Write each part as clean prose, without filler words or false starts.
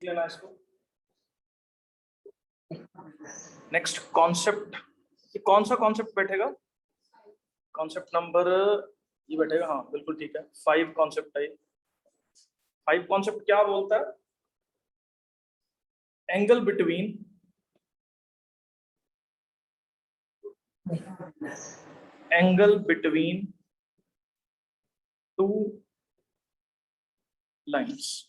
लेना इसको। Next concept, कौन सा कॉन्सेप्ट बैठेगा? कॉन्सेप्ट नंबर ये बैठेगा, हाँ बिल्कुल ठीक है। 5 कॉन्सेप्ट है। 5 कॉन्सेप्ट क्या बोलता है? Angle between two lines.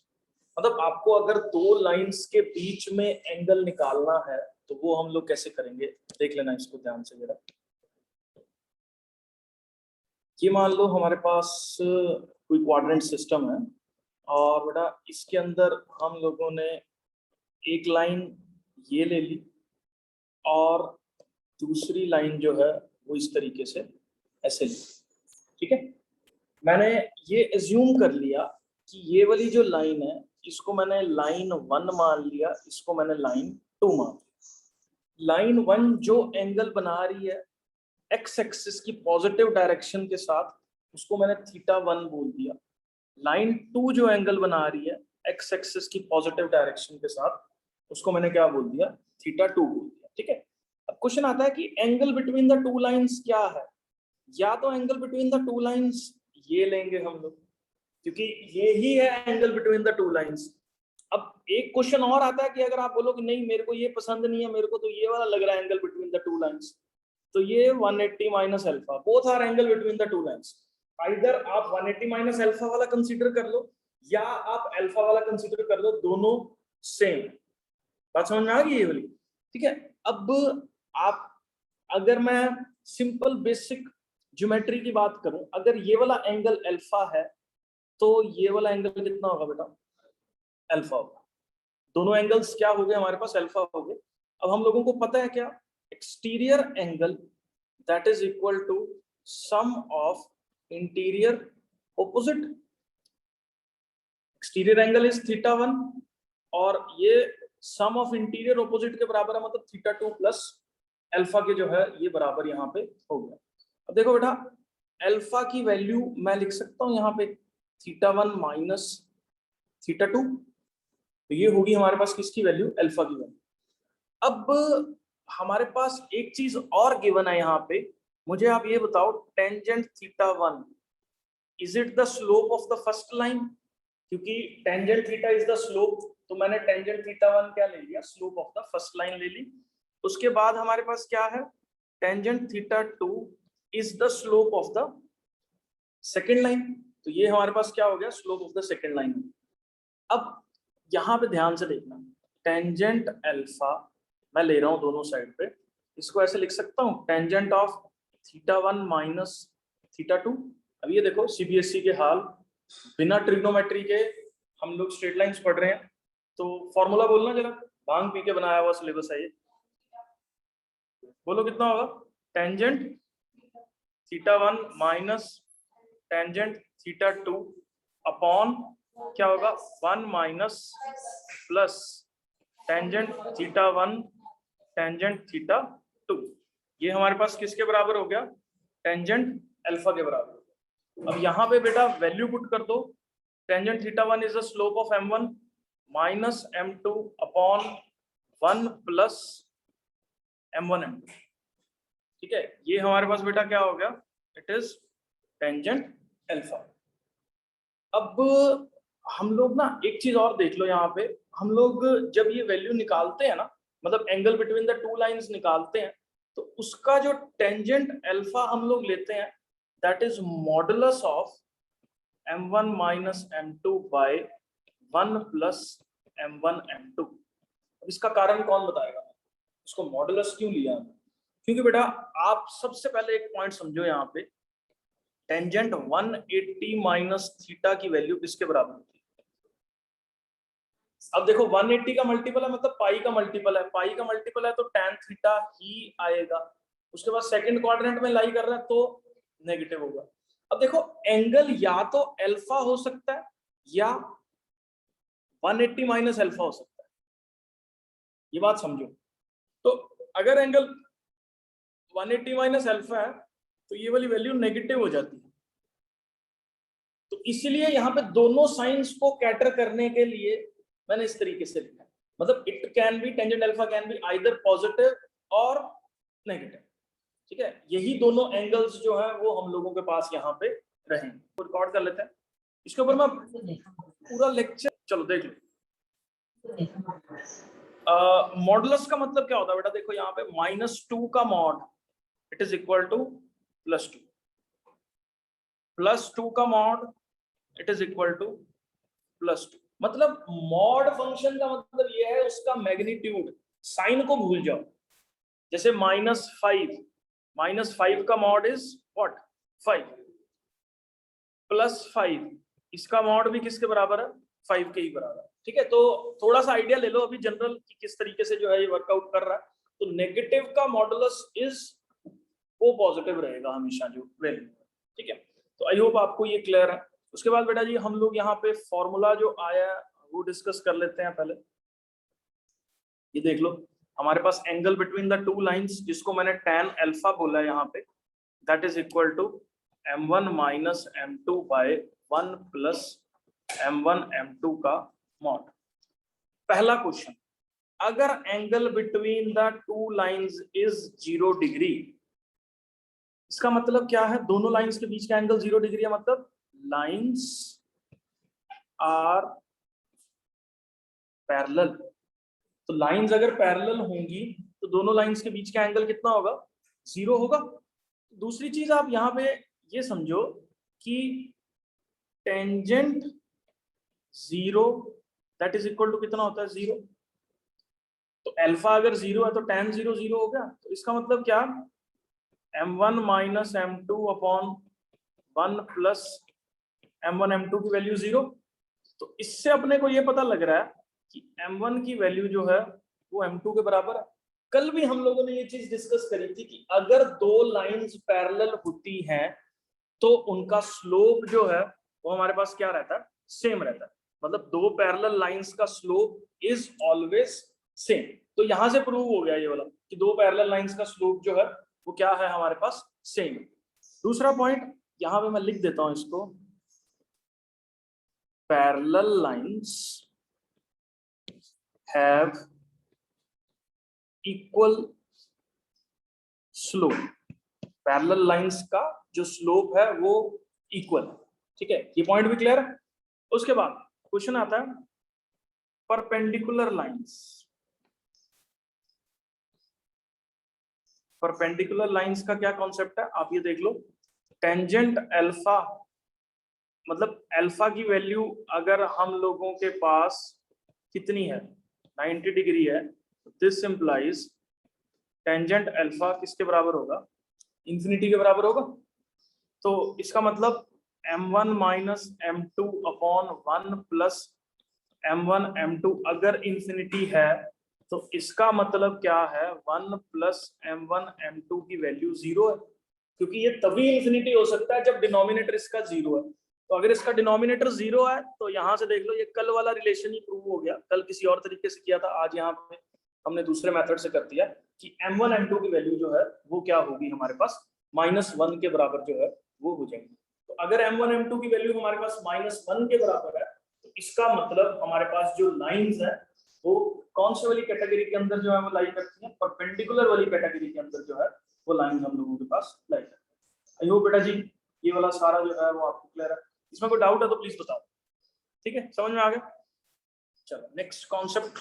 मतलब आपको अगर दो लाइंस के बीच में एंगल निकालना है तो वो हम लोग कैसे करेंगे, देख लेना इसको ध्यान से जरा। ये मान लो हमारे पास कोई क्वाड्रेंट सिस्टम है और बेटा इसके अंदर हम लोगों ने एक लाइन ये ले ली और दूसरी लाइन जो है वो इस तरीके से ऐसे ली। ठीक है, मैंने ये एज्यूम कर लिया कि ये वाली जो लाइन है इसको मैंने लाइन 1 मान लिया, इसको मैंने लाइन 2 मान लिया। लाइन 1 जो एंगल बना रही है एक्स एक्सिस की पॉजिटिव डायरेक्शन के साथ, उसको मैंने θ1 बोल दिया। लाइन 2 जो एंगल बना रही है एक्स एक्सिस की पॉजिटिव डायरेक्शन के साथ, उसको मैंने क्या बोल दिया? θ2 बोल दिया। ठीक है, अब क्वेश्चन आता है कि angle between the two lines क्या है? या तो angle between the two lines ये लेंगे हम लोग, क्योंकि ये ही है angle between the two lines. अब एक क्वेश्चन और आता है कि अगर आप बोलो कि नहीं मेरे को ये पसंद नहीं है, मेरे को तो ये वाला लग रहा है angle between the two lines, तो ये 180 minus alpha, both R angle between the two lines. Either आप 180 माइनस अल्फा वाला कंसीडर कर लो या आप अल्फा वाला कंसीडर कर लो, दोनों सेम। बात समझ में आ गई ये वाली? ठीक है, अब आप अगर मैं सिंपल बेसिक ज्योमेट्री की बात करूं, अगर ये वाला एंगल अल्फा है तो ये वाला एंगल कितना होगा बेटा? अल्फा होगा। दोनों एंगल्स क्या हो गए हमारे पास? अल्फा हो गए। अब हम लोगों को पता है क्या? Exterior angle that is equal to sum of interior opposite. Exterior angle is θ1 और ये सम ऑफ इंटीरियर ऑपोजिट के बराबर है, मतलब θ2 प्लस अल्फा के जो है ये बराबर यहाँ पे हो गया। अब देखो बेटा, अल्फा की वैल्यू मैं लिख सकता हूँ यहाँ पे θ1 माइनस θ2, तो ये होगी हमारे पास किसकी वैल्यू? अल्फा की वैल्यू। अब हमारे पास एक चीज और गिवन है यहाँ पे, मुझे आप ये बताओ tangent θ1 is it the slope of the first line? क्योंकि tangent theta is the slope, तो मैंने टेंजेंट θ1 क्या ले लिया? Slope of the first line ले ली। उसके बाद हमारे पास क्या है? Tangent θ2 is the slope of the second line, तो ये हमारे पास क्या हो गया? Slope of the second line. अब यहाँ पे ध्यान से देखना, टेंजेंट अल्फा मैं ले रहा हूँ दोनों साइड पे, इसको ऐसे लिख सकता हूँ टेंजेंट ऑफ θ1 माइनस θ2। अब ये देखो सीबीएसई के हाल, बिना ट्रिग्नोमेट्री के हम लोग स्ट्रेट लाइंस पढ़ रहे हैं, तो फॉर्मूला बोलना जरा, भांग पी के बनाया हुआ सिलेबस है ये। बोलो कितना होगा? टेंजेंट θ1 माइनस टेंजेंट θ2 अपॉन क्या होगा? 1 माइनस प्लस टेंजेंट θ1 टेंजेंट θ2। ये हमारे पास किसके बराबर हो गया? टेंजेंट अल्फा के बराबर। अब यहाँ पे बेटा वैल्यू पुट कर दो, tangent θ1 is the slope of m1 minus m2 upon 1 plus m1 m2। ठीक है, ये हमारे पास बेटा क्या हो गया? It is tangent alpha. अब हम लोग ना एक चीज और देख लो, यहाँ पे हम लोग जब ये वैल्यू निकालते हैं ना, मतलब angle between the two lines निकालते हैं, तो उसका जो टेंजेंट अल्फा हम लोग लेते हैं that is modulus of m1 minus m2 by 1 plus m1 m2। अब इसका कारण कौन बताएगा? इसको मॉडुलस क्यों लिया? क्योंकि बेटा आप सबसे पहले एक पॉइंट समझो, यहाँ पे टेंजेंट 180 माइनस थीटा की वैल्यू किसके बराबर होती है? अब देखो 180 का मल्टीपल है मतलब पाई का मल्टीपल है, पाई का मल्टीपल है तो tan थीटा ही आएगा। उसके बाद सेकंड क्वाड्रेंट में लाई कर रहा है तो नेगेटिव होगा। अब देखो एंगल या तो अल्फा हो सकता है या 180 माइनस अल्फा हो सकता है, ये बात समझो। तो अगर एंगल 180 माइनस अल्फा है तो ये वाली वैल्यू नेगेटिव हो जाती है। तो इसीलिए यहाँ पे दोनों साइंस को कैटर करने के लिए मैंने इस तरीके से लिखा है, मतलब it can be tangent alpha can be either positive और नेगेटिव, ठीक है। यही दोनों एंगल्स जो है वो हम लोगों के पास यहाँ पे रहेंगे। तो रिकॉर्ड कर लेते हैं इसके ऊपर मैं पूरा लेक्चर, चलो देख लो। मॉडुलस का मतलब क्या होता है बेटा, देखो यहाँ पे -2 का mod it is equal to +2, +2 का mod it is equal to +2। मतलब मॉड फंक्शन का मतलब ये है उसका मैग्नीट्यूड, साइन को भूल जाओ। जैसे -5 का मॉड इज व्हाट 5, +5 इसका मॉड भी किसके बराबर है, 5 के ही बराबर है, ठीक है। तो थोड़ा सा आइडिया ले लो अभी जनरल कि किस तरीके से जो है ये वर्कआउट कर रहा है। तो नेगेटिव का मॉडुलस इज वो पॉजिटिव रहेगा हमेशा जो वैल्यू, ठीक है। तो आई होप आपको ये क्लियर है। उसके बाद बेटा जी हम लोग यहाँ पे फॉर्मूला जो आया वो डिस्कस कर लेते हैं पहले। ये देख लो हमारे पास angle between the two lines जिसको मैंने tan अल्फा बोला है यहाँ पे, that is equal to m1 minus m2 by 1 plus m1 m2 का मॉड। पहला क्वेश्चन, अगर angle between the two lines is 0 degree, इसका मतलब क्या है, दोनों लाइंस के बीच का एंगल 0 डिग्री है, मतलब लाइंस आर पैरेलल। तो लाइंस अगर पैरेलल होंगी तो दोनों लाइंस के बीच का एंगल कितना होगा, 0 होगा। दूसरी चीज आप यहाँ पे ये समझो कि tangent 0 that is equal to कितना होता है 0। तो अल्फा अगर 0 है तो tan 0 0 हो गया। तो इसका मतलब क्या, m1 minus m2 upon 1 plus m1 m2 की वैल्यू 0। तो इससे अपने को ये पता लग रहा है कि m1 की वैल्यू जो है वो m2 के बराबर है। कल भी हम लोगों ने ये चीज डिस्कस करी थी कि अगर दो लाइंस पैरेलल होती हैं तो उनका स्लोप जो है वो हमारे पास क्या रहता है, सेम रहता है। मतलब दो पैरेलल लाइंस का स्लोप इज ऑलवेज सेम। तो यहां से प्रूव हो गया ये वाला कि दो पैरेलल लाइंस का स्लोप जो है वो क्या है हमारे पास, सेम। दूसरा पॉइंट यहां पे मैं लिख देता हूं इसको, parallel lines have equal slope. Parallel lines का जो स्लोप है वो इक्वल है, ठीक है। ये पॉइंट भी क्लियर है। उसके बाद क्वेश्चन आता है परपेंडिकुलर लाइंस। परपेंडिकुलर लाइंस का क्या कॉन्सेप्ट है, आप ये देख लो, टेंजेंट अल्फा, मतलब अल्फा की वैल्यू अगर हम लोगों के पास कितनी है, 90 डिग्री है, दिस इंप्लाइज टेंजेंट अल्फा किसके बराबर होगा, इंफिनिटी के बराबर होगा। तो इसका मतलब m1 minus m2 upon 1 plus m1 m2 अगर इंफिनिटी है तो इसका मतलब क्या है, 1 प्लस m1 m2 की वैल्यू 0 है। क्योंकि ये तभी इंफिनिटी हो सकता है जब डिनोमिनेटर इसका 0 है। तो अगर इसका डिनोमिनेटर 0 है तो यहाँ से देख लो ये कल वाला रिलेशन ही प्रूव हो गया। कल किसी और तरीके से किया था, आज यहाँ पे हमने दूसरे मेथड से कर दिया कि m1 m2 की वैल्यू जो है वो क्या होगी हमारे पास, -1 के बराबर जो है वो हो जाएगी। तो अगर m1 m2 की वैल्यू हमारे पास -1 के बराबर है तो इसका मतलब हमारे पास जो लाइंस है वो कौन से वाली कैटेगरी के अंदर जो है वो लाई करती है, परपेंडिकुलर वाली कैटेगरी के अंदर जो है वो लाइंस हम लोगों के पास लाई करती है। आई होप बेटा जी ये वाला सारा जो है वो आपको क्लियर है। इसमें कोई डाउट है तो प्लीज बताओ, ठीक है, समझ में आ गया। चलो नेक्स्ट कॉन्सेप्ट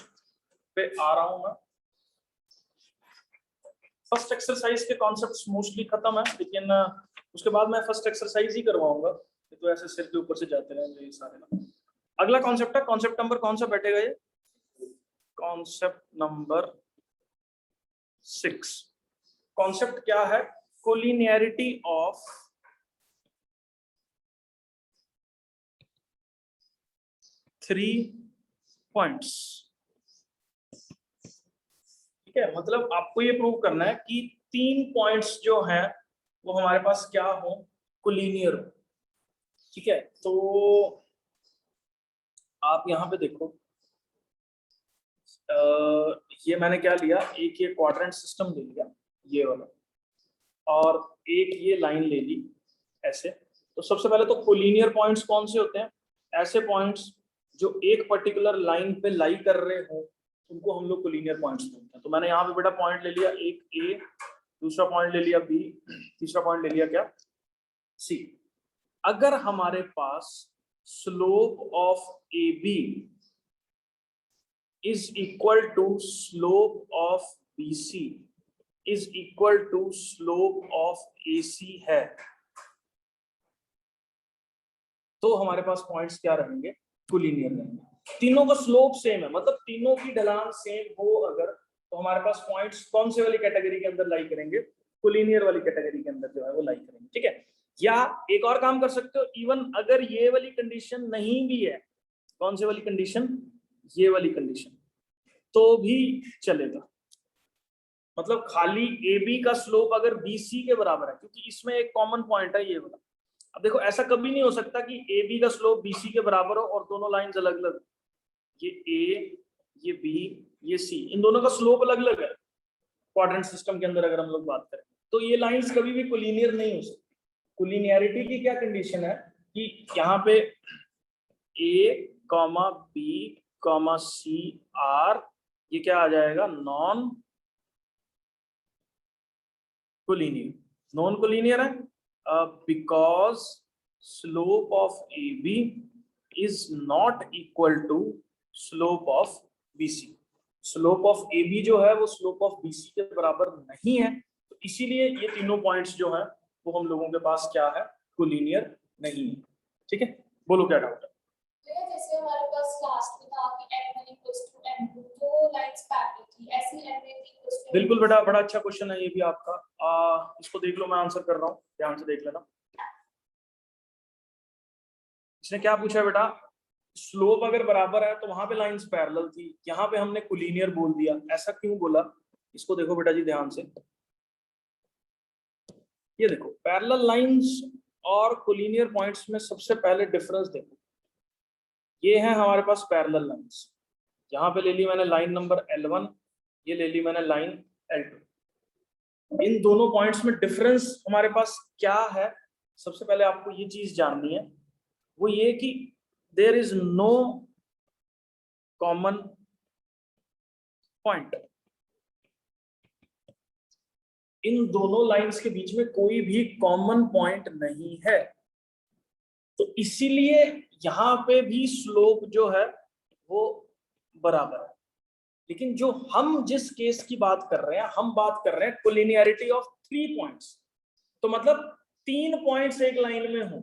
पे आ रहा हूं मैं। फर्स्ट एक्सरसाइज के कॉन्सेप्ट्स मोस्टली खत्म है, लेकिन उसके बाद मैं फर्स्ट एक्सरसाइज ही करवाऊंगा, तो ऐसे सिर के ऊपर से जाते रहेंगे ये सारे ना। अगला कॉन्सेप्ट है, कॉन्सेप्ट नंबर कौन सा बैठेगा ये, कॉन्सेप्ट नंबर 6। कॉन्सेप्ट क्या है, कोलिनियरिटी ऑफ थ्री पॉइंट्स। ठीक है, मतलब आपको ये प्रूव करना है कि 3 पॉइंट्स जो हैं वो हमारे पास क्या हो, कोलिनियर हो। ठीक है, तो आप यहाँ पे देखो, ये मैंने क्या लिया, एक ये क्वाड्रेंट सिस्टम ले लिया ये वाला, और एक ये लाइन ले ली ऐसे। तो सबसे पहले तो कोलिनियर पॉइंट्स कौन से होते हैं, ऐसे पॉइंट्स जो एक पर्टिकुलर लाइन पे लाई कर रहे हो उनको हम लोग कोलिनियर पॉइंट्स बोलते हैं। तो मैंने यहाँ पे बेटा पॉइंट ले लिया एक ए, दूसरा पॉइंट ले लिया बी, तीसरा पॉइंट ले लिया क्या सी। अगर हमारे पास slope of A B is equal to slope of B C is equal to slope of A C है, तो हमारे पास पॉइंट्स क्या रहेंगे, कोलिनियर रहेंगे। तीनों का स्लोप सेम है, मतलब तीनों की ढलान सेम हो अगर, तो हमारे पास पॉइंट्स कौन से वाली कैटेगरी के अंदर लाई करेंगे, कोलिनियर वाली कैटेगरी के अंदर जो है वो लाई करेंगे। ठीक है, या एक और काम कर सकते हो, इवन अगर ये वाली कंडीशन नहीं भी है, कौन सी वाली कंडीशन, ये वाली कंडीशन, तो भी चलेगा। मतलब खाली ए बी का स्लोप अगर बी सी के बराबर है, क्योंकि इसमें एक कॉमन पॉइंट है ये वाला। अब देखो ऐसा कभी नहीं हो सकता कि ए बी का स्लोप बी सी के बराबर हो और दोनों लाइंस अलग अलग, ये ए, ये बी, ये सी, इन दोनों का स्लोप अलग अलग है क्वाड्रेंट सिस्टम के अंदर अगर हम लोग बात करें, तो ये लाइंस कभी भी कोलिनियर नहीं हो सकती। कोलिनियरिटी की क्या कंडीशन है कि यहाँ पे A comma B comma C are, ये क्या आ जाएगा, नॉन कोलिनियर। नॉन कोलिनियर है because slope of A B is not equal to slope of B C. Slope of A B जो है वो स्लोप ऑफ बी सी के बराबर नहीं है, तो इसीलिए ये तीनों पॉइंट्स जो है वो हम लोगों के पास क्या है, कोलिनियर नहीं है। ठीक है, बोलो क्या डाउट है। जैसे हमारे पास लास्ट में था कि m1 = m2, तो लाइंस पैरेलल थी, ऐसे m1 बिल्कुल बेटा, बड़ा अच्छा क्वेश्चन है ये भी आपका। इसको देख लो, मैं आंसर कर रहा हूँ, ध्यान से देख लेना। इसने क्या पूछा बेटा, स्लोप अगर बराबर है तो वहां पे लाइंस पैरेलल थी, यहाँ पे हमने कोलिनियर बोल दिया, ऐसा क्यों बोला। इसको देखो बेटा जी ध्यान से, ये देखो पैरेलल लाइंस और कोलिनियर पॉइंट्स में सबसे पहले डिफरेंस देखो। ये है हमारे पास पैरेलल लाइंस, यहाँ पे ले ली मैंने लाइन नंबर L1, ये ले ली मैंने लाइन L2। इन दोनों पॉइंट्स में डिफरेंस हमारे पास क्या है, सबसे पहले आपको ये चीज जाननी है, वो ये कि there is no common point. इन दोनों लाइंस के बीच में कोई भी कॉमन पॉइंट नहीं है, तो इसीलिए यहाँ पे भी स्लोप जो है वो बराबर है। लेकिन जो हम जिस केस की बात कर रहे हैं, हम बात कर रहे हैं कोलिनियरिटी ऑफ 3 पॉइंट्स, तो मतलब 3 पॉइंट्स एक लाइन में हो,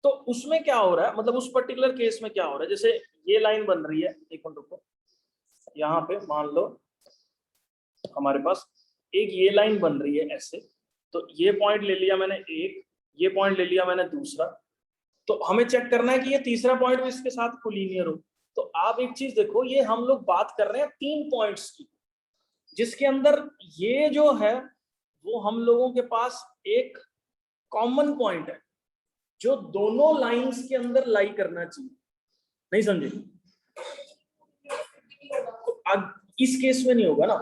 तो उसमें क्या हो रहा है, मतलब उस पर्टिकुलर केस में क्या हो रहा है, जैसे ये लाइन बन रही है, एक मिनट रुको, यहाँ पे मान लो हमारे पास एक ये लाइन बन रही है ऐसे, तो ये पॉइंट ले लिया मैंने एक, ये पॉइंट ले लिया मैंने दूसरा, तो हमें चेक करना है कि ये तीसरा पॉइंट भी इसके साथ कोलिनियर हो। तो आप एक चीज देखो, ये हम लोग बात कर रहे हैं 3 पॉइंट्स की, जिसके अंदर ये जो है वो हम लोगों के पास एक कॉमन पॉइंट है जो दोनों लाइंस के अंदर लाई करना चाहिए। नहीं समझे? अब इस केस में नहीं होगा ना,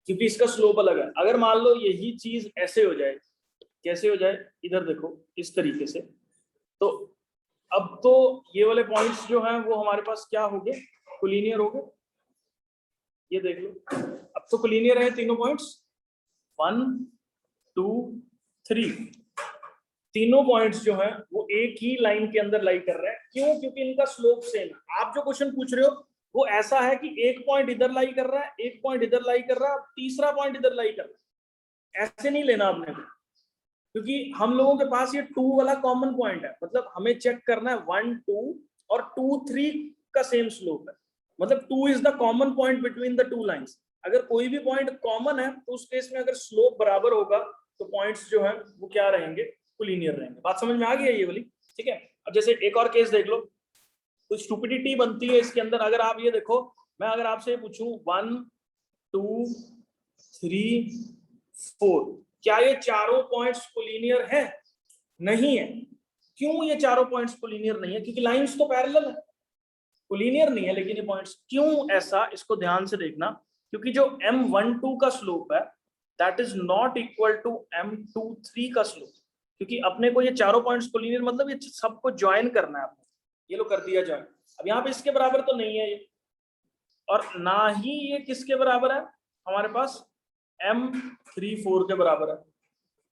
क्योंकि इसका स्लोप अलग है। अगर मान लो यही चीज ऐसे हो जाए, कैसे हो जाए, इधर देखो इस तरीके से, तो अब तो ये वाले पॉइंट्स जो हैं वो हमारे पास क्या हो गए, कोलिनियर हो गए। ये देख लो, अब तो कोलिनियर है तीनों पॉइंट्स, 1 2 3, तीनों पॉइंट्स जो हैं वो एक ही लाइन के अंदर लाई कर रहे हैं। क्यों? क्योंकि इनका स्लोप सेम है। आप जो क्वेश्चन पूछ रहे हो वो ऐसा है कि एक पॉइंट इधर लाई कर रहा है, एक पॉइंट इधर लाई कर रहा है, तीसरा पॉइंट इधर लाई कर रहा है, ऐसे नहीं लेना आपने, क्योंकि हम लोगों के पास ये 2 वाला कॉमन पॉइंट है। मतलब हमें चेक करना है 1 2 और 2 3 का सेम स्लोप है, मतलब 2 is the common point between the 2 lines. अगर कोई भी पॉइंट कॉमन है तो उस केस में अगर स्लोप बराबर होगा तो पॉइंट्स जो है वो क्या रहेंगे, कोलिनियर रहेंगे। बात समझ में आ गई है ये वाली? ठीक है, अब जैसे एक और केस देख लो, कुछ स्टुपिडिटी बनती है इसके अंदर। अगर आप ये देखो, मैं अगर आपसे ये पूछूं 1 2 3 4, क्या ये चारों पॉइंट्स कोलिनियर है? नहीं है। क्यों ये चारों पॉइंट्स कोलिनियर नहीं है? क्योंकि लाइंस तो पैरेलल है, कोलिनियर नहीं है। लेकिन ये पॉइंट्स क्यों ऐसा, इसको ध्यान से देखना, क्योंकि जो M12 का स्लोप है that is not equal to M23 का स्लोप। क्योंकि अपने को ये चारों पॉइंट्स कोलिनियर, मतलब ये सबको ज्वाइन करना है आपने। ये लो कर दिया ज्वाइन, अब यहाँ पे इसके बराबर तो नहीं है ये, और ना ही ये किसके बराबर है, हमारे पास M34 के बराबर है,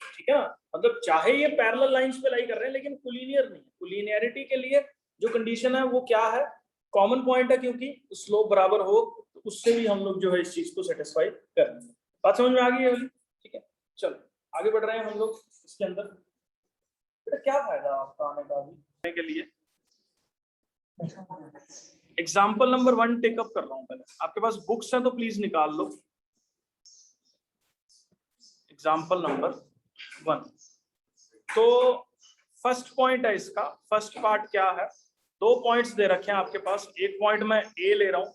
ठीक है ना। मतलब चाहे ये पैरेलल लाइंस पे लाई कर रहे हैं लेकिन कोलिनियर नहीं है। कोलिनियरिटी के लिए जो कंडीशन है वो क्या है, कॉमन पॉइंट है, क्योंकि स्लोप बराबर हो तो उससे भी हम लोग जो है इस चीज को सेटिस्फाई कर रहे हैं। बात समझ में आ गई है वाली, ठीक है। चलो आगे बढ़ रहे हैं हम लोग इसके अंदर। बेटा क्या फायदा आपका आने का अभी के लिए। एग्जाम्पल नंबर 1 टेकअप कर रहा हूं। पहले आपके पास बुक्स हैं तो प्लीज निकाल लो। Example number 1। तो फर्स्ट पॉइंट है इसका, फर्स्ट पार्ट क्या है, 2 पॉइंट्स दे रखे हैं आपके पास। एक पॉइंट मैं ए ले रहा हूं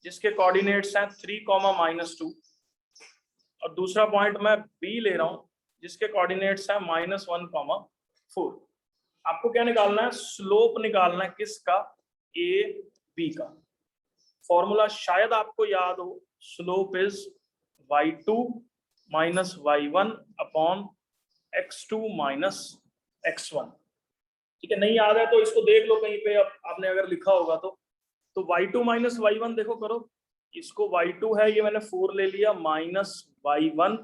जिसके कोऑर्डिनेट्स हैं 3, और दूसरा पॉइंट मैं बी ले रहा हूं जिसके कोऑर्डिनेट्स हैं -1, 4। आपको क्या निकालना है, स्लोप निकालना है किसका, ए बी का। फॉर्मूला शायद आपको याद हो, slope is y2 minus y1 upon x2 minus x1। ठीक है, नहीं याद है तो इसको देख लो कहीं पे, आपने अगर लिखा होगा तो y2 माइनस y1 देखो करो, इसको y2 है ये मैंने 4 ले लिया, minus y1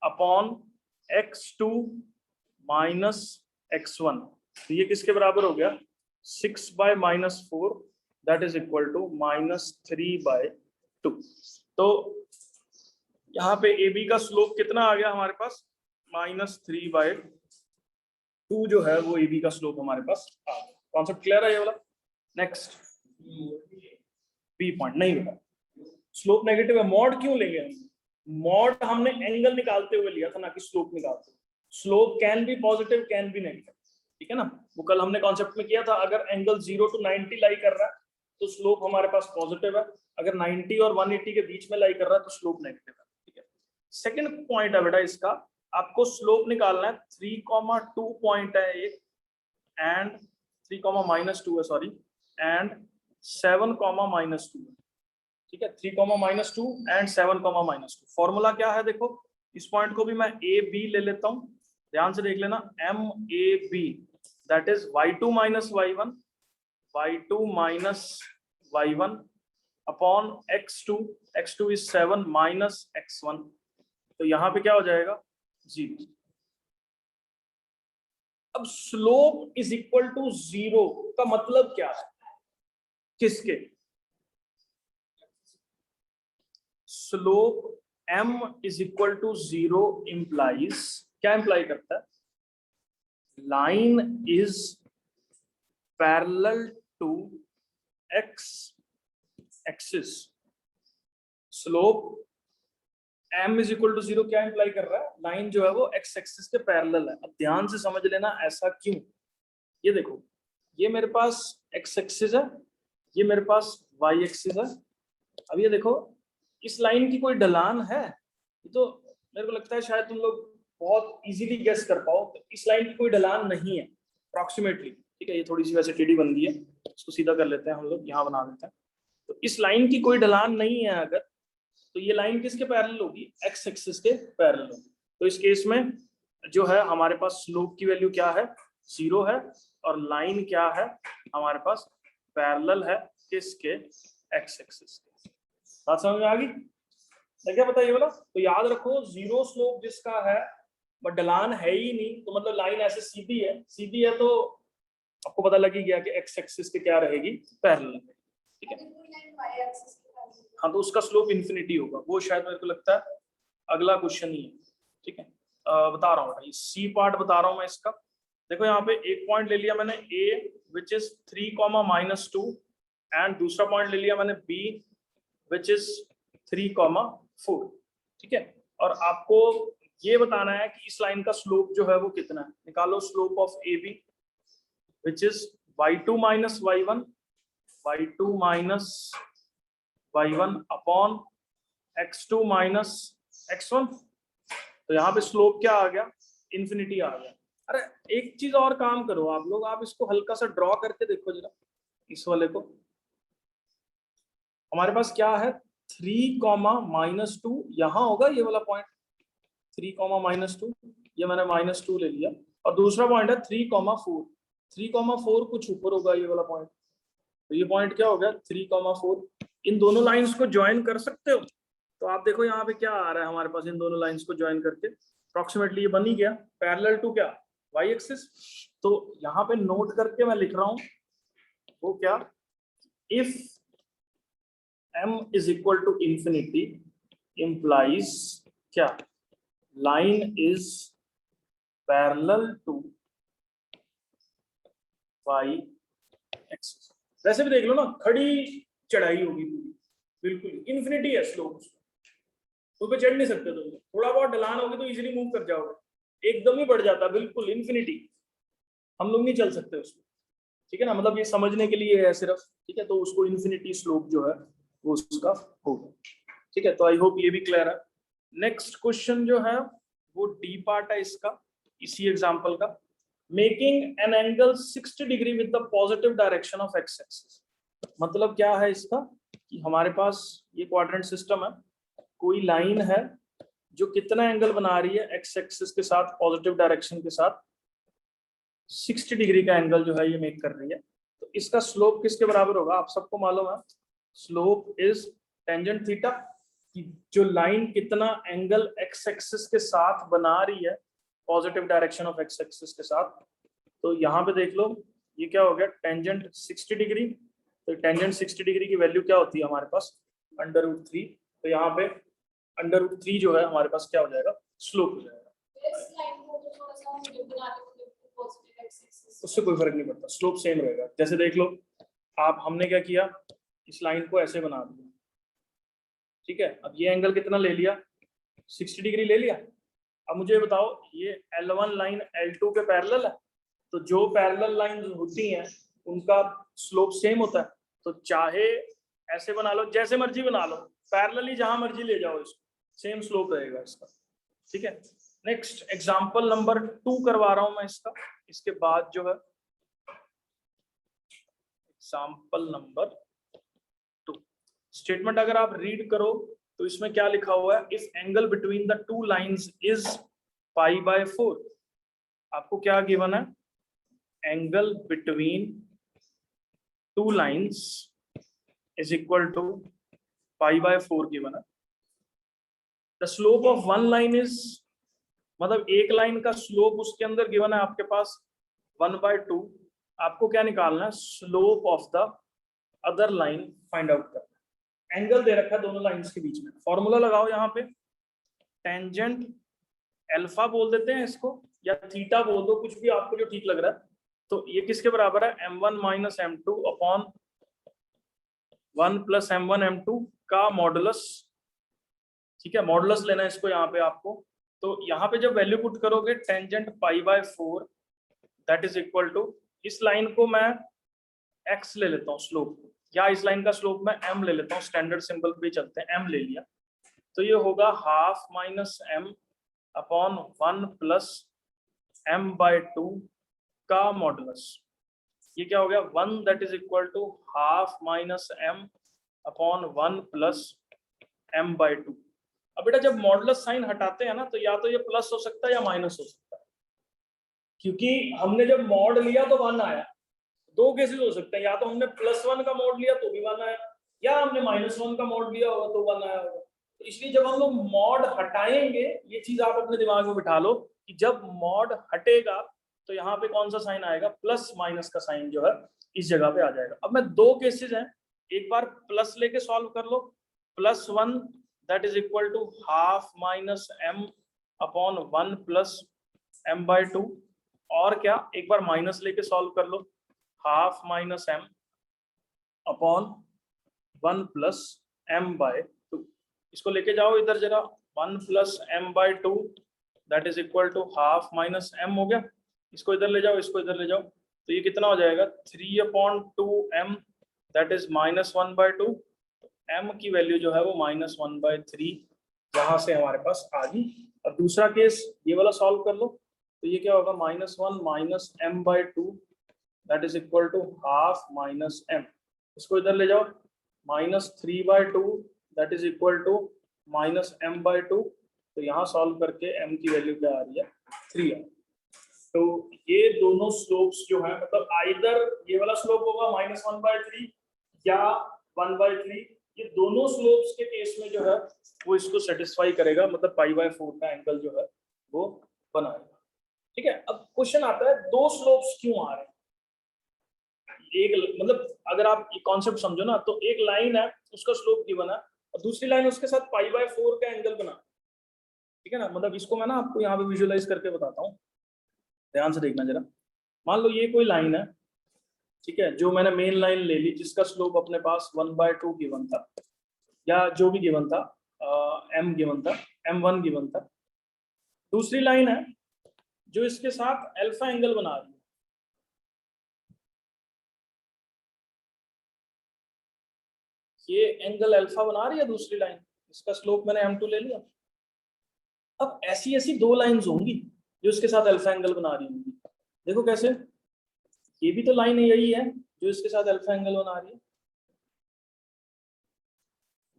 upon x2 minus x1। तो ये किसके बराबर हो गया, 6/-4, दैट इज इक्वल टू -3/2। तो यहाँ पे ए बी का स्लोप कितना आ गया हमारे पास, -3/2 जो है वो ए बी का स्लोप हमारे पास आ गया। कॉन्सेप्ट क्लियर है ये वाला। नेक्स्ट बी पॉइंट नहीं बेटा, स्लोप नेगेटिव है, मॉड क्यों लेंगे हम, मॉड हमने एंगल निकालते हुए लिया था ना कि स्लोप निकालते हुए। Slope can be positive can be negative, ठीक है ना। वो कल हमने कॉन्सेप्ट में किया था, अगर एंगल 0 to 90 लाई कर रहा है तो स्लोप हमारे पास पॉजिटिव है, अगर 90 और 180 के बीच में लाई कर रहा है तो स्लोप नेगेटिव है, ठीक है। सेकंड पॉइंट है बेटा इसका, आपको स्लोप निकालना है 3,2 पॉइंट है एक, एंड 3,-2 है सॉरी, एंड 7,-2, ठीक है। 3,-2 एंड 7,-2। फॉर्मूला क्या है देखो, इस पॉइंट को भी मैं ए बी ले लेता हूं, ध्यान से देख लेना, MAB that is y2 minus y1, y2 minus y1 upon x2 is 7 minus x1। तो यहाँ पे क्या हो जाएगा, 0। अब स्लोप इज इक्वल टू 0 का मतलब क्या है, किसके, slope m is equal to 0 implies, क्या इंप्लाई करता है, line is parallel to x axis. Slope m is equal to 0 क्या इंप्लाई कर रहा है, लाइन जो है वो x एक्सिस के पैरेलल है। अब ध्यान से समझ लेना ऐसा क्यों, ये देखो, ये मेरे पास x एक्सिस है, ये मेरे पास y एक्सिस है। अब ये देखो, इस लाइन की कोई ढलान है, ये तो मेरे को लगता है शायद तुम लोग बहुत इजीली गेस कर पाओ। तो इस लाइन की कोई ढलान नहीं है अप्रोक्सीमेटली, ठीक है। ये थोड़ी सी वैसे टेढ़ी बन गई है, इसको सीधा कर लेते हैं हम लोग, यहाँ बना देते हैं। तो इस लाइन की कोई ढलान नहीं है अगर, तो ये लाइन किसके पैरेलल होगी, एक्स एक्सिस के पैरेलल होगी। तो इस केस में जो है हमारे पास स्लोप की वैल्यू क्या है, 0 है, और लाइन क्या है हमारे पास, पैरेलल है किसके, एक्स एक्सिस के। बात समझ में आ गई, क्या पता ये वाला। तो याद रखो 0 स्लोप जिसका है बट ढलान है ही नहीं, तो मतलब लाइन ऐसे सीधी है तो आपको पता लग ही गया कि एक्स एक्सिस के क्या रहेगी, पैरेलल, ठीक है। हाँ तो उसका स्लोप इन्फिनिटी होगा, वो शायद मेरे को लगता है अगला क्वेश्चन ही है, ठीक है। बता रहा हूँ, सी पार्ट बता रहा हूँ मैं इसका। देखो यहाँ पे एक पॉइंट ले लिया मैंने A विच इज 3,-2, एंड दूसरा पॉइंट ले लिया मैंने B विच इज 3,4, ठीक है। और आपको ये बताना है कि इस लाइन का स्लोप जो है वो कितना है। निकालो slope of AB which is y2 minus y1, y2 minus y1 upon x2 minus x1। तो यहाँ पे स्लोप क्या आ गया, इन्फिनिटी आ गया। अरे एक चीज और काम करो आप लोग, आप इसको हल्का सा ड्रॉ करके देखो जरा, इस वाले को। हमारे पास क्या है, 3,-2, यहाँ होगा ये वाला पॉइंट, 3,-2, ये मैंने -2 ले लिया, और दूसरा पॉइंट है 3,4, 3,4 कुछ ऊपर होगा ये वाला पॉइंट, तो ये पॉइंट क्या हो गया 3,4। इन दोनों लाइंस को ज्वाइन कर सकते हो, तो आप देखो यहाँ पे क्या आ रहा है हमारे पास, इन दोनों लाइंस को ज्वाइन करके अप्रोक्सीमेटली ये बन ही गया पैरेलल टू क्या वाई एक्सिस। तो यहाँ पे नोट करके मैं लिख रहा हूं वो क्या, if m is equal to infinity implies क्या, line is parallel to y axis. वैसे भी देख लो ना, खड़ी चढ़ाई होगी पूरी, बिल्कुल इन्फिनिटी है स्लोप, उस पर चढ़ नहीं सकते तुम, थोड़ा बहुत ढलान होगी तो इजीली मूव कर जाओगे, एकदम ही बढ़ जाता है बिल्कुल इन्फिनिटी, हम लोग नहीं चल सकते उसमें, ठीक है ना, मतलब ये समझने के लिए है सिर्फ, ठीक है, तो उसको इन्फिनिटी स्लोप जो है वो उसका होगा, ठीक है। तो आई होप ये भी क्लियर है। नेक्स्ट क्वेश्चन जो है वो डी पार्ट है इसका, इसी एग्जांपल का, making an angle 60 degree with the positive direction of x axis. मतलब क्या है इसका कि हमारे पास ये क्वाड्रेंट सिस्टम है, कोई लाइन है जो कितना एंगल बना रही है एक्स एक्सिस के साथ पॉजिटिव डायरेक्शन के साथ, 60 डिग्री का एंगल जो है ये मेक कर रही है। तो इसका स्लोप किसके बराबर होगा, आप सबको मालूम है, स्लोप इज टेंजेंट थीटा, कि जो लाइन कितना एंगल एक्स एक्सिस के साथ बना रही है positive direction of x axis के साथ। तो यहाँ पे देख लो ये क्या हो गया, टेंजेंट 60 डिग्री, तो टेंजेंट 60 डिग्री की वैल्यू क्या होती है हमारे पास √3, तो यहाँ पे √3 जो है हमारे पास क्या हो जाएगा, स्लोप हो जाएगा। उससे कोई फर्क नहीं पड़ता, स्लोप सेम रहेगा। जैसे देख लो आप, हमने क्या किया, इस लाइन को ऐसे बना दिया, ठीक है, अब ये एंगल कितना ले लिया, 60 डिग्री ले लिया। अब मुझे बताओ ये L1 लाइन L2 के पैरेलल है, तो जो पैरेलल लाइन होती हैं उनका स्लोप सेम होता है, तो चाहे ऐसे बना लो, जैसे मर्जी बना लो, पैरेलली जहां मर्जी ले जाओ इसको, सेम स्लोप रहेगा इसका, ठीक है। नेक्स्ट एग्जांपल नंबर 2 करवा रहा हूं मैं इसका, इसके बाद जो है एग्जांपल नंबर 2 स्टेटमेंट अगर आप रीड करो तो इसमें क्या लिखा हुआ है, if angle between the two lines is π/4, आपको क्या गिवन है, angle between two lines is equal to π/4 given है। The slope of one line is, मतलब एक लाइन का स्लोप उसके अंदर गिवन है आपके पास 1/2, आपको क्या निकालना है, slope of the other line find out करना है। एंगल दे रखा है दोनों लाइंस के बीच में, फॉर्मूला लगाओ यहाँ पे, टेंजेंट अल्फा बोल देते हैं इसको, या थीटा बोल दो, कुछ भी आपको जो ठीक लग रहा है। तो ये किसके बराबर है, m1 - m2 upon 1 + m1 m2 का मॉडुलस, ठीक है, मॉडुलस लेना है इसको यहाँ पे आपको। तो यहाँ पे जब वैल्यू पुट करोगे tangent π/4 that is equal to, इस लाइन को मैं x ले लेता हूँ स्लोप, या इस लाइन का स्लोप मैं m ले लेता हूँ, स्टैंडर्ड सिंबल पे चलते हैं, m ले लिया, तो ये होगा ½ - m अपॉन 1 + m/2 का मॉडुलस। ये क्या हो गया, 1 that is equal to ½ - m upon 1 + m/2। अब बेटा जब मॉडुलस साइन हटाते हैं ना, तो या तो ये प्लस हो सकता है या माइनस हो सकता है, क्योंकि हमने जब मॉड लिया तो 1 आया। दो केसेस हो सकते हैं, या तो हमने +1 का मॉड लिया तो भी 1 आया, या हमने -1 का मॉड लिया होगा तो 1 आया होगा। तो इसलिए जब हम लोग मॉड हटाएंगे, ये चीज आप अपने दिमाग में बिठा लो कि जब मॉड हटेगा तो यहाँ पे कौन सा साइन आएगा, प्लस माइनस का साइन जो है इस जगह पे आ जाएगा। अब मैं दो केसेस हैं, एक बार प्लस लेके सॉल्व कर लो, +1 that is equal to ½ - m upon 1 + m/2, और क्या, एक बार माइनस लेके सॉल्व कर लो, ½ - m अपॉन 1 + m/2। इसको लेके जाओ इधर जरा, 1 + m/2 that is equal to ½ - m हो गया, इसको इधर ले जाओ, इसको इधर ले जाओ, तो ये कितना हो जाएगा, 3/2m दैट इज -1/2। m की वैल्यू जो है वो -1/3 जहां से हमारे पास आ गई। और दूसरा केस ये वाला सॉल्व कर लो, तो ये क्या होगा, -1 - m/2 that is equal to ½ - m, इसको इधर ले जाओ, -3/2 that is equal to -m/2, तो यहाँ सॉल्व करके m की वैल्यू क्या आ रही है, 3 है। तो ये दोनों स्लोप्स जो है, मतलब आइदर ये वाला स्लोप होगा -1/3 या 1/3, ये दोनों स्लोप्स के केस में जो है वो इसको सेटिस्फाई करेगा, मतलब π/4 का एंगल जो है वो बनाएगा। ठीक है, अब क्वेश्चन आता है दो स्लोप्स क्यों आ रहे हैं। एक मतलब अगर आप ये कॉन्सेप्ट समझो ना, तो एक लाइन है उसका स्लोप गिवन है और दूसरी लाइन उसके साथ π/4 का एंगल बना। ठीक है ना, मतलब इसको मैं ना आपको यहाँ पे विजुअलाइज करके बताता हूँ, ध्यान से देखना जरा। मान लो ये कोई लाइन है, ठीक है, जो मैंने मेन लाइन ले ली जिसका स्लोप अपने पास 1/2 गिवन था, या जो भी गिवन था, m गिवन था, m1 गिवन था। दूसरी लाइन है जो इसके साथ अल्फा एंगल बना रही है, ये एंगल अल्फा बना रही है दूसरी लाइन, इसका स्लोप मैंने m2 ले लिया। अब ऐसी ऐसी दो लाइंस होंगी जो इसके साथ अल्फा एंगल बना रही होंगी। देखो कैसे, ये भी तो लाइन यही है जो इसके साथ अल्फा एंगल बना रही है,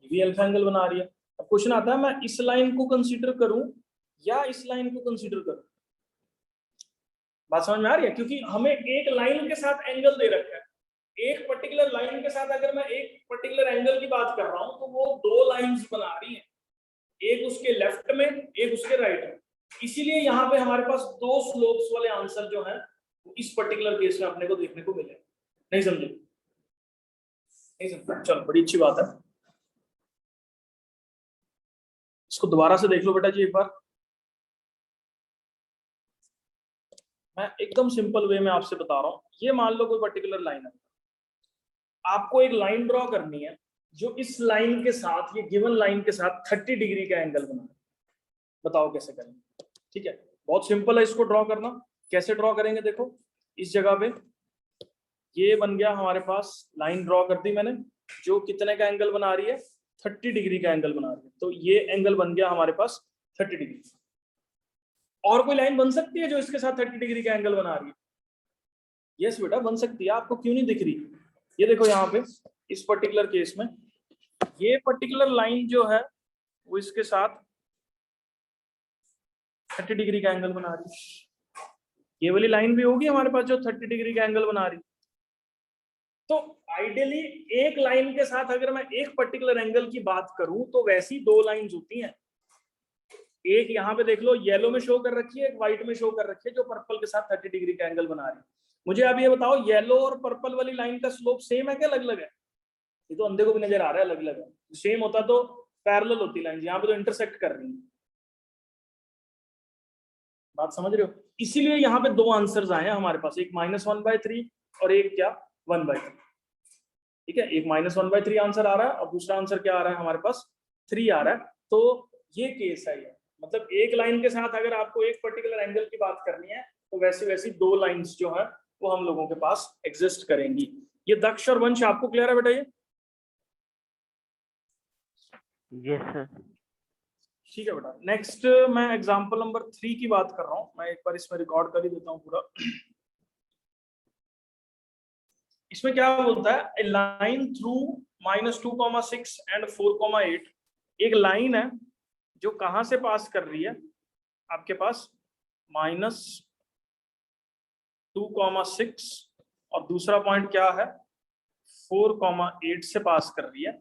ये भी अल्फा एंगल बना रही है। अब क्वेश्चन आता है मैं इस लाइन को कंसीडर करूं या इस लाइन को कंसीडर करूं। बात समझ में आ रही है, क्योंकि हमें एक लाइन के साथ एंगल दे रखा है, एक पर्टिकुलर लाइन के साथ अगर मैं एक पर्टिकुलर एंगल की बात कर रहा हूं तो वो दो लाइंस बना रही हैं, एक उसके लेफ्ट में एक उसके राइट में। इसीलिए यहाँ पे हमारे पास दो स्लोप्स वाले आंसर जो है इस पर्टिकुलर केस में अपने को देखने को मिले। नहीं समझे? नहीं समझे, चलो बड़ी अच्छी बात है। इसको दोबारा से देख लो बेटा जी एक बार। मैं एकदम सिंपल वे में आपसे बता रहा हूँ, ये मान लो कोई पर्टिकुलर लाइन है, आपको एक लाइन ड्रॉ करनी है जो इस लाइन के साथ, ये गिवन लाइन के साथ 30 डिग्री का एंगल बना है। बताओ कैसे करेंगे? ठीक है, बहुत सिंपल है इसको ड्रॉ करना। कैसे ड्रॉ करेंगे, देखो इस जगह पे ये बन गया हमारे पास, लाइन ड्रॉ कर दी मैंने जो कितने का एंगल बना रही है, 30 डिग्री का एंगल बना रही है। तो ये एंगल बन गया हमारे पास 30 डिग्री। और कोई लाइन बन सकती है जो इसके साथ 30 डिग्री का एंगल बना रही है? यस बेटा बन सकती है, आपको क्यों नहीं दिख रही? ये देखो यहाँ पे इस पर्टिकुलर केस में ये पर्टिकुलर लाइन जो है वो इसके साथ 30 डिग्री का एंगल बना रही है। ये वाली लाइन भी होगी हमारे पास जो 30 डिग्री का एंगल बना रही। तो आइडियली एक लाइन के साथ अगर मैं एक पर्टिकुलर एंगल की बात करूं तो वैसी दो लाइंस होती हैं। एक यहाँ पे देख लो येलो में शो कर रखी है, एक व्हाइट में शो कर रखी है जो पर्पल के साथ 30 डिग्री का एंगल बना रही है। मुझे अब ये बताओ येलो और पर्पल वाली लाइन का स्लोप सेम है क्या अलग अलग है? ये तो अंधे को भी नजर आ रहा है अलग अलग है। सेम होता तो पैरेलल होती लाइन, यहाँ पे तो इंटरसेक्ट कर रही है। बात समझ रहे हो? इसीलिए यहाँ पे दो आंसर्स आए हैं हमारे पास, एक -1/3 और एक क्या 1/3। ठीक है, एक -1/3 आंसर आ रहा है और दूसरा आंसर क्या आ रहा है हमारे पास 3 आ रहा है। तो ये केस है, ये मतलब एक लाइन के साथ अगर आपको एक पर्टिकुलर एंगल की बात करनी है तो वैसी वैसी दो लाइंस जो है वो हम लोगों के पास एग्जिस्ट करेंगी। ये दक्ष और वंश आपको क्लियर है बेटा? ये यस सर। ठीक है बेटा। नेक्स्ट मैं एग्जांपल नंबर 3 की बात कर रहा हूँ, मैं एक बार इसमें रिकॉर्ड कर ही देता हूँ पूरा। इसमें क्या बोलता है, ए लाइन थ्रू -2,6 एंड 4,8। एक लाइन है जो कहां से पास कर रही है, आपके पास -2,6 और दूसरा पॉइंट क्या है 4,8 से पास कर रही है,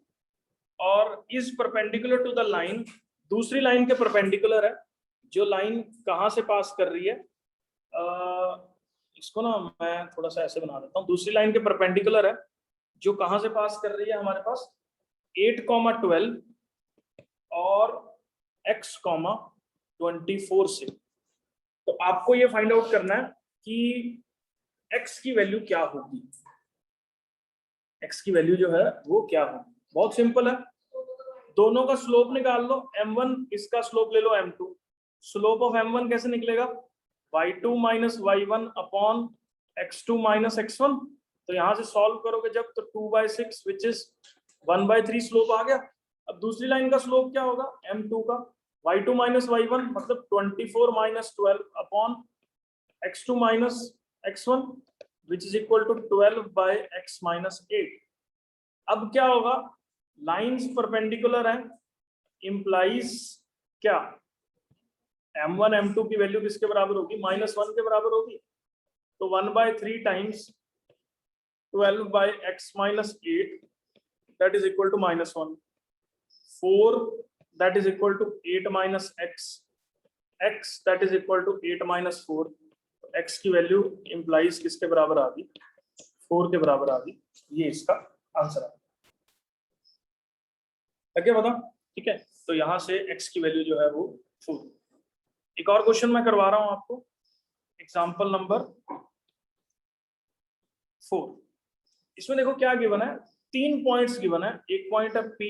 और is perpendicular to the line, दूसरी लाइन के परपेंडिकुलर है। जो लाइन कहां से पास कर रही है, इसको ना मैं थोड़ा सा ऐसे बना देता हूँ, दूसरी लाइन के परपेंडिकुलर है जो कहां से पास कर रही है हमारे पास 8,12 और x,24 से। तो आपको ये फाइंड आउट करना है कि x की वैल्यू क्या होगी, x की वैल्यू जो है वो क्या होगी। बहुत सिंपल है, दोनों का स्लोप निकाल लो, m1 इसका स्लोप ले लो m2। स्लोप ऑफ m1 कैसे निकलेगा, y2 - y1 upon x2 - x1। तो यहां से सॉल्व करोगे जब तो 2/6 विच इज 1/3 स्लोप आ गया। अब दूसरी लाइन का स्लोप क्या होगा m2 का, y2 - y1 मतलब 24 - 12 upon x2 - x1 which is equal to 12/x - 8। अब क्या होगा, लाइंस परपेंडिकुलर है, इंप्लाइज क्या m1 m2 की वैल्यू किसके बराबर होगी, -1 के बराबर होगी। तो 1/3 times 12/x - 8 that is equal to -1, 4 that is equal to 8 minus x, x that is equal to 8 minus 4, x की वैल्यू इंप्लाइज किसके बराबर आ गई, 4 के बराबर आ गई। ये इसका आंसर है। क्या बता, ठीक है। तो यहां से x की वैल्यू जो है वो 4। एक और क्वेश्चन मैं करवा रहा हूं आपको, एग्जांपल नंबर 4। इसमें देखो क्या गिवन है, 3 पॉइंट्स गिवन है। एक पॉइंट है P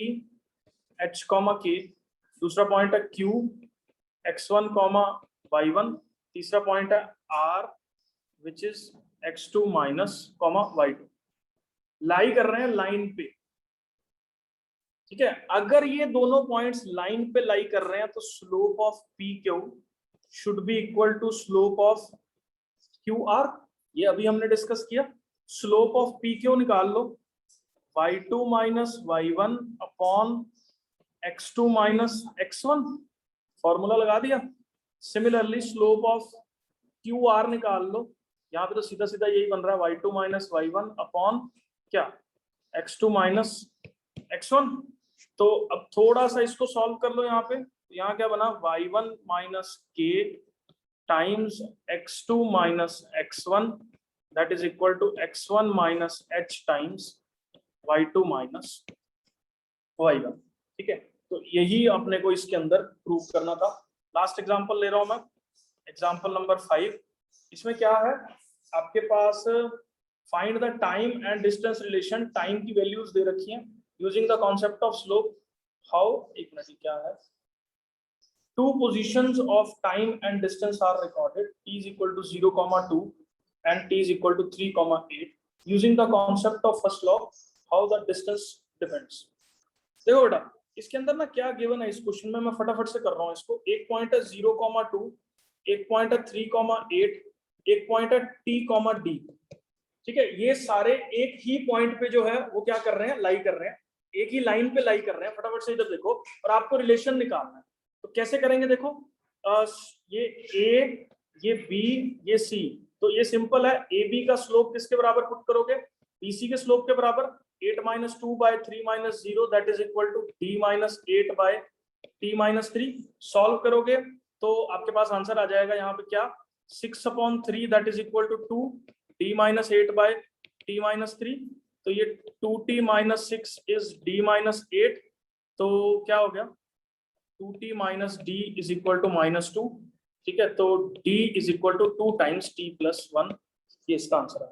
H, K, दूसरा पॉइंट है Q X1, Y1, तीसरा पॉइंट है R which is X2 minus Y2। लाई कर रहे हैं लाइन पे, ठीक है। अगर ये दोनों पॉइंट्स लाइन पे लाई कर रहे हैं तो slope of PQ should be equal to slope of QR। ये अभी हमने डिस्कस किया। स्लोप ऑफ PQ निकाल लो, Y2 minus Y1 upon X2 minus X1, formula लगा दिया। सिमिलरली स्लोप ऑफ QR निकाल लो, यहाँ पे तो सीधा सीधा यही बन रहा है, Y2 माइनस Y1 अपॉन क्या, X2 माइनस X1। तो अब थोड़ा सा इसको सॉल्व कर लो। यहाँ पे यहाँ क्या बना, Y1 minus K times X2 minus X1 that is equal to X1 minus H times Y2 minus Y1, ठीक है। तो यही अपने को इसके अंदर प्रूव करना था। लास्ट एग्जांपल ले रहा हूं मैं, एग्जांपल नंबर 5। इसमें क्या है, आपके पास find the time and distance relation, time की वैल्यूज दे रखी हैं using the concept of slope. How, एक मिनट, क्या है, 2 positions of time and distance are recorded, t is equal to 0, 2 and t is equal to 3, 8 using the concept of first law, how the distance depends। देखो बेटा, इसके अंदर ना क्या given है इस क्वेश्चन में, मैं फटाफट से कर रहा हूँ इसको। एक पॉइंट है 0, 2, एक पॉइंट है 3, 8, एक पॉइंट है t, d, ठीक है। ये सारे एक ही पॉइंट पे जो है वो क्या कर रहे हैं, लाई कर रहे हैं, एक ही लाइन पे लाई कर रहे हैं। फटाफट से इधर देखो, और आपको रिलेशन निकालना है। तो कैसे करेंगे, देखो ये A, ये B, ये C। तो ये सिंपल है, AB का स्लोप किसके बराबर पुट करोगे, BC के स्लोप के बराबर। 8 minus 2 by 3 minus 0 that is equal to D minus 8 by T minus 3। Solve करोगे तो आपके पास आंसर आ जाएगा यहाँ पे क्या, 6/3 that is equal to 2 D minus 8 by T minus 3। तो ये 2T minus 6 is D minus 8। तो क्या हो गया, 2T minus D is equal to -2, ठीक है। तो D is equal to 2 times T plus 1, ये इसका आंसर है।